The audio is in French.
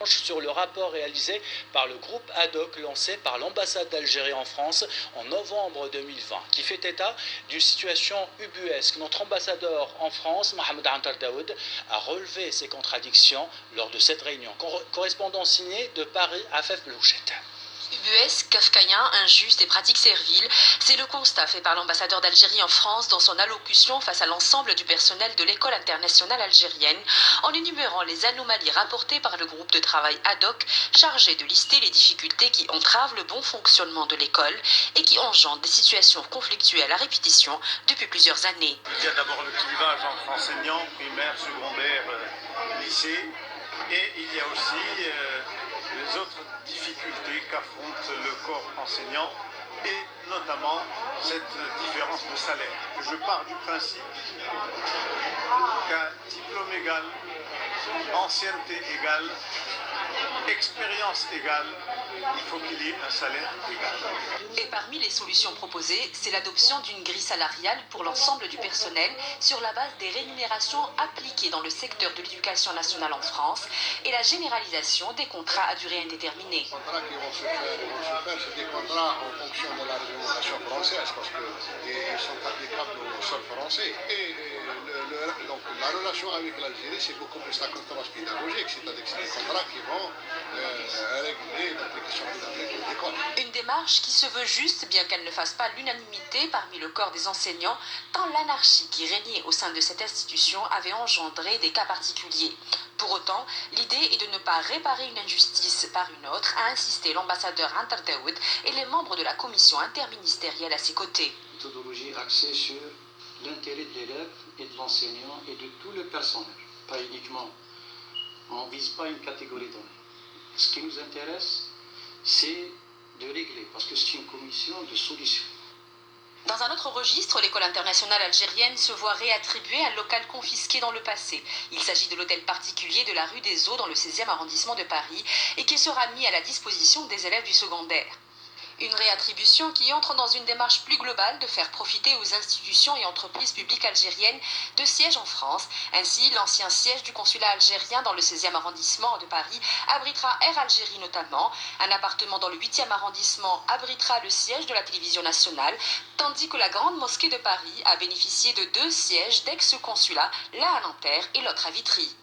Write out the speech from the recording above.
sur le rapport réalisé par le groupe ad hoc lancé par l'ambassade d'Algérie en France en novembre 2020, qui fait état d'une situation ubuesque. Notre ambassadeur en France, Mohamed Antar Daoud, a relevé ces contradictions lors de cette réunion. Correspondant signé de Paris, Afef Blouchette. Ubuesque, kafkaïen, injuste et pratique servile, c'est le constat fait par l'ambassadeur d'Algérie en France dans son allocution face à l'ensemble du personnel de l'école internationale algérienne, en énumérant les anomalies rapportées par le groupe de travail ad hoc chargé de lister les difficultés qui entravent le bon fonctionnement de l'école et qui engendrent des situations conflictuelles à répétition depuis plusieurs années. Il y a d'abord le clivage entre enseignants, primaires, secondaires, lycées, et il y a aussi les autres difficultés qu'affronte le corps enseignant et notamment cette différence de salaire. Je pars du principe qu'un diplôme égal, ancienneté égale, expérience égale, il faut qu'il y ait un salaire égal. Et parmi les solutions proposées, c'est l'adoption d'une grille salariale pour l'ensemble du personnel sur la base des rémunérations appliquées dans le secteur de l'éducation nationale en France et la généralisation des contrats à durée indéterminée. Les contrats qui vont se faire, c'est des contrats en fonction de la réglementation française parce qu'ils sont applicables au sol français. Et donc la relation avec l'Algérie, c'est beaucoup plus la conférence pédagogique, c'est-à-dire que c'est des contrats qui vont régler l'application pédagogique des écoles. Une démarche qui se veut juste, bien qu'elle ne fasse pas l'unanimité parmi le corps des enseignants, tant l'anarchie qui régnait au sein de cette institution avait engendré des cas particuliers. Pour autant, l'idée est de ne pas réparer une injustice par une autre, a insisté l'ambassadeur Antar Daoud et les membres de la commission interministérielle à ses côtés. Méthodologie axée sur l'intérêt de l'élève et de l'enseignant et de tout le personnel, pas uniquement. On ne vise pas une catégorie donnée. Ce qui nous intéresse, c'est de régler, parce que c'est une commission de solutions. Dans un autre registre, l'école internationale algérienne se voit réattribuer un local confisqué dans le passé. Il s'agit de l'hôtel particulier de la rue des Eaux dans le 16e arrondissement de Paris et qui sera mis à la disposition des élèves du secondaire. Une réattribution qui entre dans une démarche plus globale de faire profiter aux institutions et entreprises publiques algériennes de sièges en France. Ainsi, l'ancien siège du consulat algérien dans le 16e arrondissement de Paris abritera Air Algérie notamment. Un appartement dans le 8e arrondissement abritera le siège de la télévision nationale, tandis que la Grande Mosquée de Paris a bénéficié de 2 sièges d'ex-consulats, l'un à Nanterre et l'autre à Vitry.